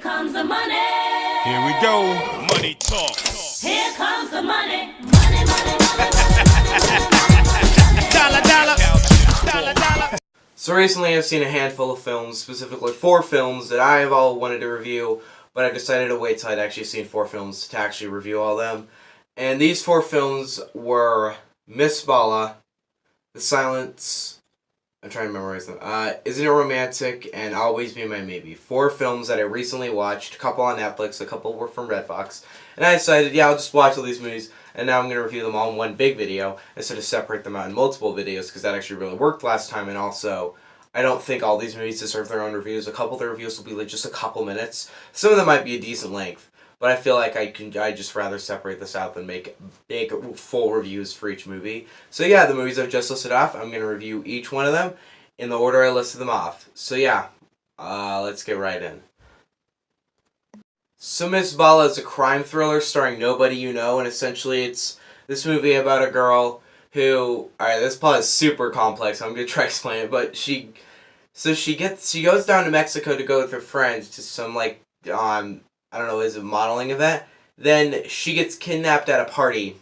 comes the money. Here we go. Money talk. Here comes the money. Money, money, money, Dollar, dollar. Dollar, dollar. So recently I've seen a handful of films, specifically 4 films that I have all wanted to review, but I decided to wait till I'd actually seen 4 films to actually review all of them. And these 4 films were Miss Bala, The Silence, I'm trying to memorize them, Isn't It Romantic, and Always Be My Mabey. 4 films that I recently watched, a couple on Netflix, a couple were from Redbox. And I decided, yeah, I'll just watch all these movies, and now I'm going to review them all in one big video, instead of separate them out in multiple videos, because that actually really worked last time, and also, I don't think all these movies deserve their own reviews. A couple of the reviews will be like just a couple minutes. Some of them might be a decent length, but I feel like I'd just rather separate this out than make big, full reviews for each movie. So yeah, the movies I've just listed off, I'm going to review each one of them in the order I listed them off. So yeah, let's get right in. So Miss Bala is a crime thriller starring nobody you know, and essentially it's this movie about a girl who, alright, this plot is super complex, I'm going to try to explain it, but she goes down to Mexico to go with her friends to some, like, I don't know, is it a modeling event? Then she gets kidnapped at a party.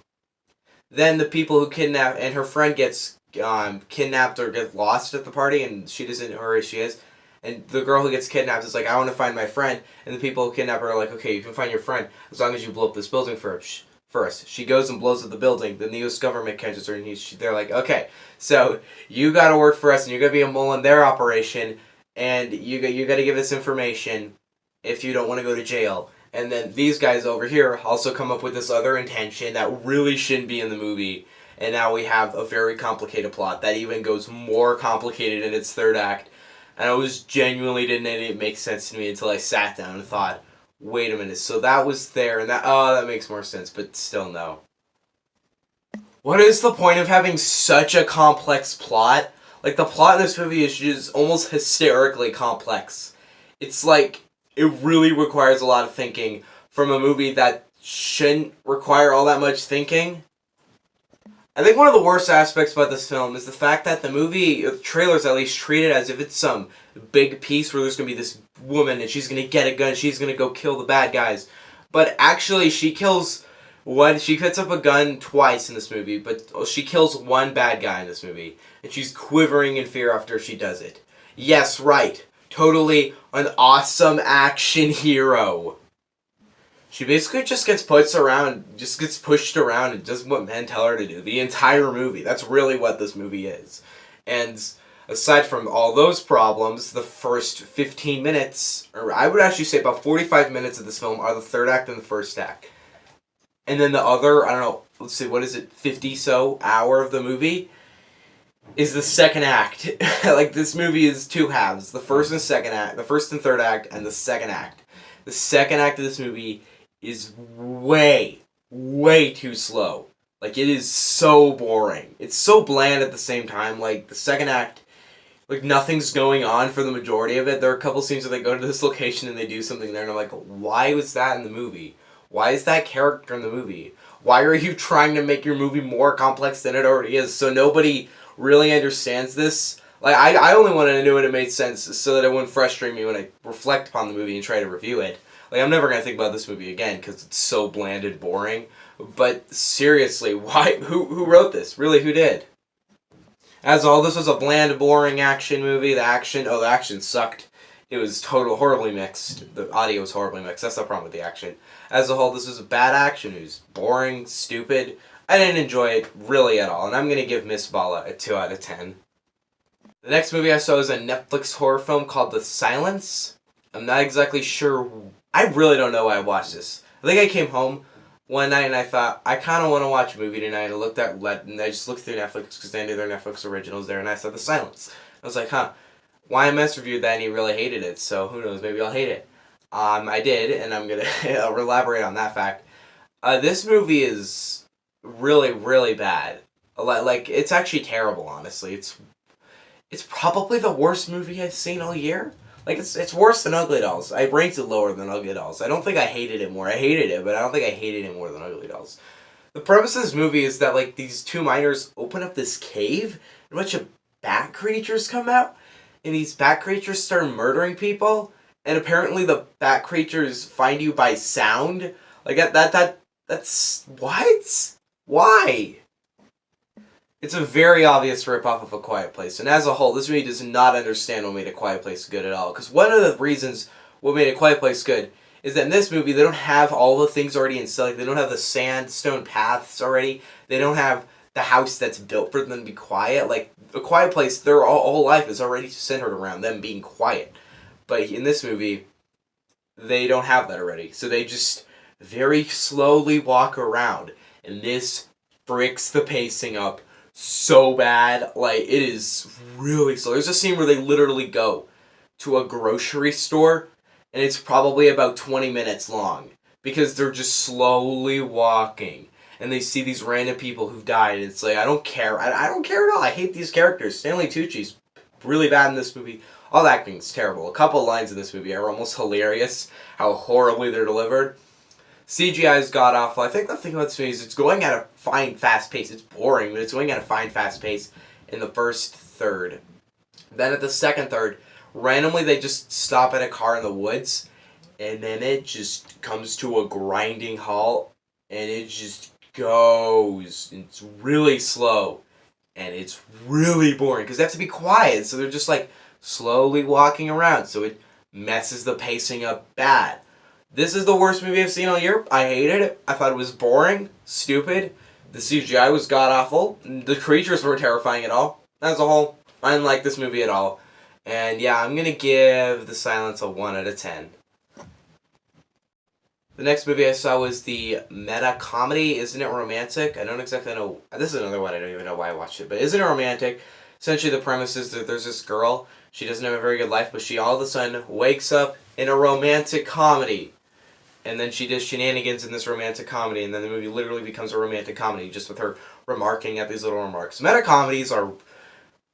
Then the people who kidnap, and her friend gets kidnapped or gets lost at the party, and she doesn't know where she is. And the girl who gets kidnapped is like, I want to find my friend. And the people who kidnap her are like, okay, you can find your friend as long as you blow up this building first. She goes and blows up the building. Then the U.S. government catches her, and they're like, okay, so you got to work for us, and you're going to be a mole in their operation, and you got to give us information if you don't want to go to jail. And then these guys over here also come up with this other intention that really shouldn't be in the movie. And now we have a very complicated plot that even goes more complicated in its third act. And I was genuinely didn't make sense to me until I sat down and thought, wait a minute, so that was there, and that makes more sense, but still no. What is the point of having such a complex plot? Like, the plot in this movie is just almost hysterically complex. It's like, it really requires a lot of thinking from a movie that shouldn't require all that much thinking. I think one of the worst aspects about this film is the fact that the movie, the trailers at least, treat it as if it's some big piece where there's going to be this woman and she's going to get a gun, she's going to go kill the bad guys. But actually, she puts up a gun twice in this movie, but she kills one bad guy in this movie. And she's quivering in fear after she does it. Yes, right. Totally an awesome action hero. She basically just gets pushed around and does what men tell her to do. The entire movie. That's really what this movie is. And aside from all those problems, the first 15 minutes, or I would actually say about 45 minutes of this film are the third act and the first act. And then the other, I don't know, let's see, what is it, 50-so hour of the movie is the second act. Like, this movie is 2 halves. The first and second act, the first and third act, and the second act. The second act of this movie is way, way too slow. Like, it is so boring. It's so bland at the same time. Like, the second act, like, nothing's going on for the majority of it. There are a couple scenes where they go to this location and they do something there, and I'm like, why was that in the movie? Why is that character in the movie? Why are you trying to make your movie more complex than it already is, so nobody really understands this? Like, I only wanted to know when it made sense so that it wouldn't frustrate me when I reflect upon the movie and try to review it. Like, I'm never going to think about this movie again because it's so bland and boring. But seriously, why? Who wrote this? Really, who did? As all, this was a bland, boring action movie. The action sucked. It was horribly mixed. The audio was horribly mixed. That's the problem with the action. As a whole, this was a bad action. It was boring, stupid. I didn't enjoy it really at all. And I'm going to give Miss Bala a 2 out of 10. The next movie I saw is a Netflix horror film called The Silence. I'm not exactly sure. I really don't know why I watched this. I think I came home one night and I thought, I kind of want to watch a movie tonight. And I just looked through Netflix because I knew their Netflix originals there, and I saw The Silence. I was like, huh, YMS reviewed that and he really hated it, so who knows, maybe I'll hate it. I did, and I'm going to elaborate on that fact. This movie is really, really bad. Like, it's actually terrible, honestly. It's probably the worst movie I've seen all year. Like, it's worse than Ugly Dolls. I ranked it lower than Ugly Dolls. I don't think I hated it more. I hated it, but I don't think I hated it more than Ugly Dolls. The premise of this movie is that, like, these 2 miners open up this cave, and a bunch of bat creatures come out, and these bat creatures start murdering people, and apparently the bat creatures find you by sound. Like that's what? Why? It's a very obvious ripoff of A Quiet Place, and as a whole, this movie does not understand what made A Quiet Place good at all. Because one of the reasons what made A Quiet Place good is that in this movie, they don't have all the things already installed. Like, they don't have the sandstone paths already. They don't have the house that's built for them to be quiet. Like, A Quiet Place, their whole life is already centered around them being quiet. But in this movie, they don't have that already. So they just very slowly walk around. And this breaks the pacing up so bad. Like, it is really slow. There's a scene where they literally go to a grocery store, and it's probably about 20 minutes long, because they're just slowly walking, and they see these random people who've died, and it's like, I don't care. I don't care at all. I hate these characters. Stanley Tucci's really bad in this movie. All the acting's terrible. A couple lines in this movie are almost hilarious, how horribly they're delivered. CGI is god-awful. I think the thing about this movie is it's going at a fine, fast pace. It's boring, but it's going at a fine, fast pace in the first third. Then at the second third, randomly they just stop at a car in the woods, and then it just comes to a grinding halt, and it just goes. It's really slow, and it's really boring, because they have to be quiet, so they're just like slowly walking around, so it messes the pacing up bad. This is the worst movie I've seen all year. I hated it. I thought it was boring, stupid. The CGI was god-awful. The creatures were terrifying at all. As a whole, I didn't like this movie at all. And yeah, I'm going to give The Silence a 1 out of 10. The next movie I saw was the meta-comedy, Isn't It Romantic? I don't exactly know. This is another one. I don't even know why I watched it. But Isn't It Romantic? Essentially, the premise is that there's this girl. She doesn't have a very good life, but she all of a sudden wakes up in a romantic comedy. And then she does shenanigans in this romantic comedy, and then the movie literally becomes a romantic comedy, just with her remarking at these little remarks. Meta-comedies are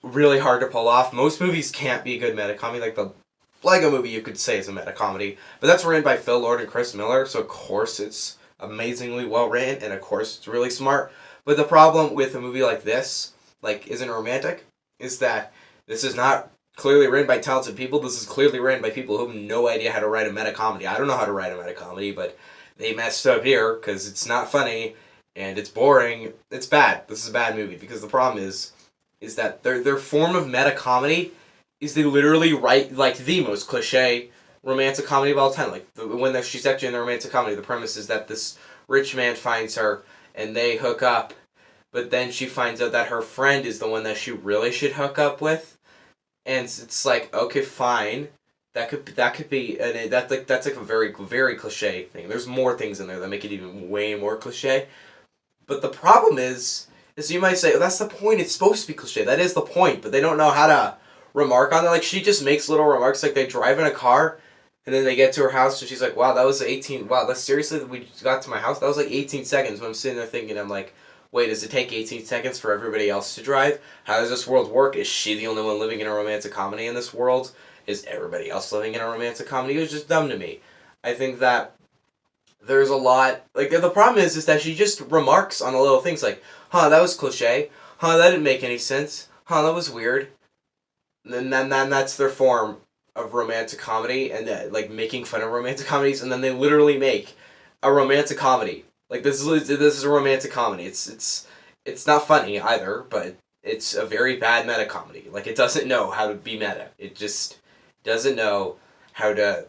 really hard to pull off. Most movies can't be a good meta-comedy. Like the Lego movie, you could say, is a meta-comedy. But that's written by Phil Lord and Chris Miller, so of course it's amazingly well-written, and of course it's really smart. But the problem with a movie like this, like Isn't It Romantic, is that this is not clearly written by talented people. This is clearly written by people who have no idea how to write a meta-comedy. I don't know how to write a meta-comedy, but they messed up here because it's not funny and it's boring. It's bad. This is a bad movie because the problem is that their form of meta-comedy is they literally write like the most cliche romantic comedy of all time. Like when she's actually in the romantic comedy, the premise is that this rich man finds her and they hook up, but then she finds out that her friend is the one that she really should hook up with. And it's like, okay, fine, that could be, and that's like a very, very cliche thing. There's more things in there that make it even way more cliche. But the problem is you might say, oh, that's the point. It's supposed to be cliche. That is the point. But they don't know how to remark on it. Like she just makes little remarks. Like they drive in a car, and then they get to her house, and she's like, wow, that was 18. Wow, that's seriously we got to my house. That was like 18 seconds. When I'm sitting there thinking, I'm like, wait, does it take 18 seconds for everybody else to drive? How does this world work? Is she the only one living in a romantic comedy in this world? Is everybody else living in a romantic comedy? It was just dumb to me. I think that there's a lot... Like, the problem is that she just remarks on the little things like, huh, that was cliche. Huh, that didn't make any sense. Huh, that was weird. And then that's their form of romantic comedy, and like making fun of romantic comedies, and then they literally make a romantic comedy. Like this is a romantic comedy. It's not funny either, but it's a very bad meta comedy. Like it doesn't know how to be meta. It just doesn't know how to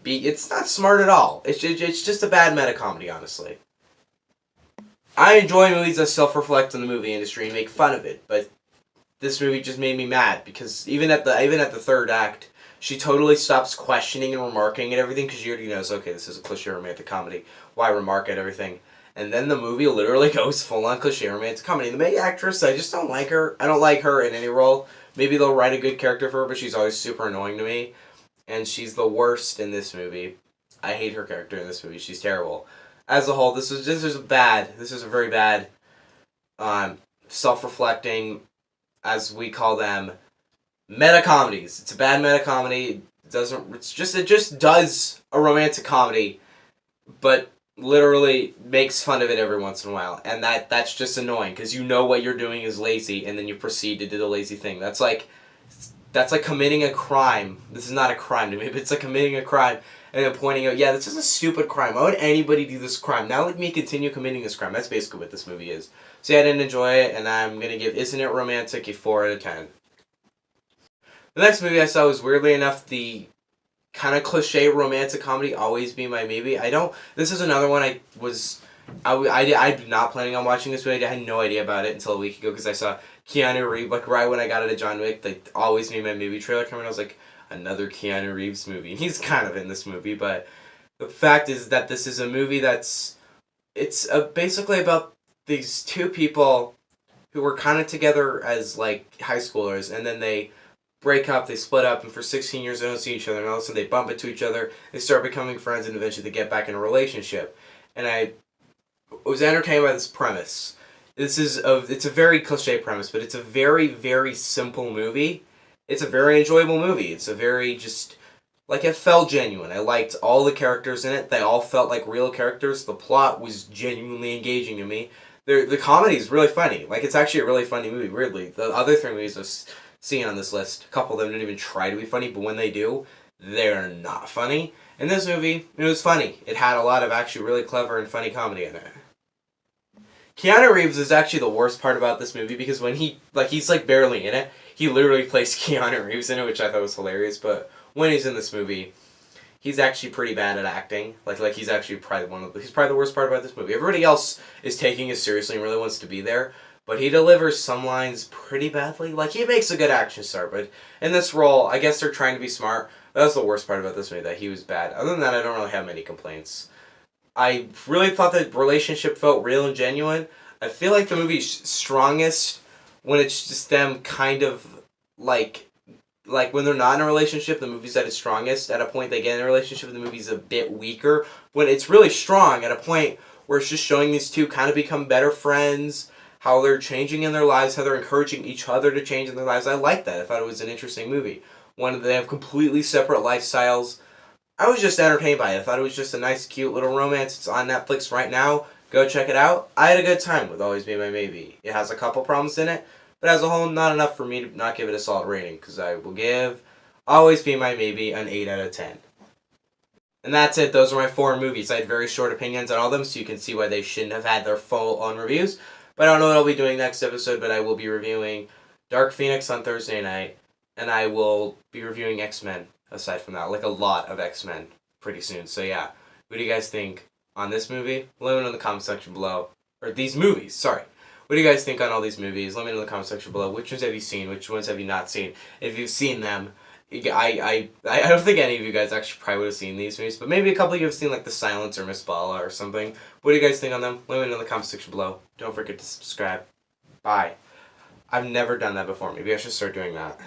be. It's not smart at all. It's just a bad meta comedy, honestly. I enjoy movies that self-reflect on the movie industry and make fun of it, but this movie just made me mad because even at the third act, she totally stops questioning and remarking at everything because she already knows, okay, this is a cliche romantic comedy. Why remark at everything? And then the movie literally goes full-on cliche romantic comedy. The main actress, I just don't like her. I don't like her in any role. Maybe they'll write a good character for her, but she's always super annoying to me. And she's the worst in this movie. I hate her character in this movie. She's terrible. As a whole, this is a very bad, self-reflecting, as we call them, meta comedies. It's a bad meta comedy. It just does a romantic comedy, but literally makes fun of it every once in a while, and that's just annoying because you know what you're doing is lazy, and then you proceed to do the lazy thing. That's that's like committing a crime. This is not a crime to me, but it's like committing a crime and then pointing out, yeah, this is a stupid crime. Why would anybody do this crime? Now let me continue committing this crime. That's basically what this movie is. So yeah, I didn't enjoy it, and I'm going to give Isn't It Romantic a 4 out of 10. The next movie I saw was, weirdly enough, the kind of cliche romantic comedy, Always Be My Mabey. This is another one I'm not planning on watching this movie. I had no idea about it until a week ago because I saw Keanu Reeves, like right when I got out of John Wick, like Always Be My Mabey trailer coming. I was like, another Keanu Reeves movie. And he's kind of in this movie, but the fact is that this is a movie basically about these two people who were kind of together as like high schoolers, and then they break up, they split up, and for 16 years they don't see each other, and all of a sudden they bump into each other, they start becoming friends, and eventually they get back in a relationship. And I was entertained by this premise. It's a very cliche premise, but it's a very, very simple movie. It's a very enjoyable movie. It's a very it felt genuine. I liked all the characters in it. They all felt like real characters. The plot was genuinely engaging to me. The comedy is really funny. Like, it's actually a really funny movie, weirdly. The other three movies I've seen on this list, a couple of them didn't even try to be funny, but when they do, they're not funny. In this movie, it was funny. It had a lot of actually really clever and funny comedy in it. Keanu Reeves is actually the worst part about this movie because when he's like barely in it. He literally plays Keanu Reeves in it, which I thought was hilarious, but when he's in this movie, he's actually pretty bad at acting. Like he's actually he's probably the worst part about this movie. Everybody else is taking it seriously and really wants to be there, but he delivers some lines pretty badly. Like, he makes a good action star, but in this role, I guess they're trying to be smart. That's the worst part about this movie, that he was bad. Other than that, I don't really have many complaints. I really thought the relationship felt real and genuine. I feel like the movie's strongest when it's just them kind of like when they're not in a relationship, the movie's at its strongest. At a point they get in a relationship, the movie's a bit weaker. When it's really strong at a point where it's just showing these two kind of become better friends, how they're changing in their lives, how they're encouraging each other to change in their lives. I like that. I thought it was an interesting movie. They have completely separate lifestyles. I was just entertained by it. I thought it was just a nice, cute little romance. It's on Netflix right now. Go check it out. I had a good time with Always Be My Mabey. It has a couple problems in it, but as a whole, not enough for me to not give it a solid rating, because I will give Always Be My Mabey an 8 out of 10. And that's it. Those are my 4 movies. I had very short opinions on all of them, so you can see why they shouldn't have had their full-on reviews. But I don't know what I'll be doing next episode, but I will be reviewing Dark Phoenix on Thursday night, and I will be reviewing X-Men, aside from that. Like, a lot of X-Men pretty soon. So yeah, what do you guys think on this movie? Let me know in the comment section below. Or these movies, sorry. What do you guys think on all these movies? Let me know in the comment section below. Which ones have you seen? Which ones have you not seen? If you've seen them, I don't think any of you guys actually probably would have seen these movies, but maybe a couple of you have seen like The Silence or Miss Bala or something. What do you guys think on them? Let me know in the comment section below. Don't forget to subscribe. Bye. I've never done that before. Maybe I should start doing that.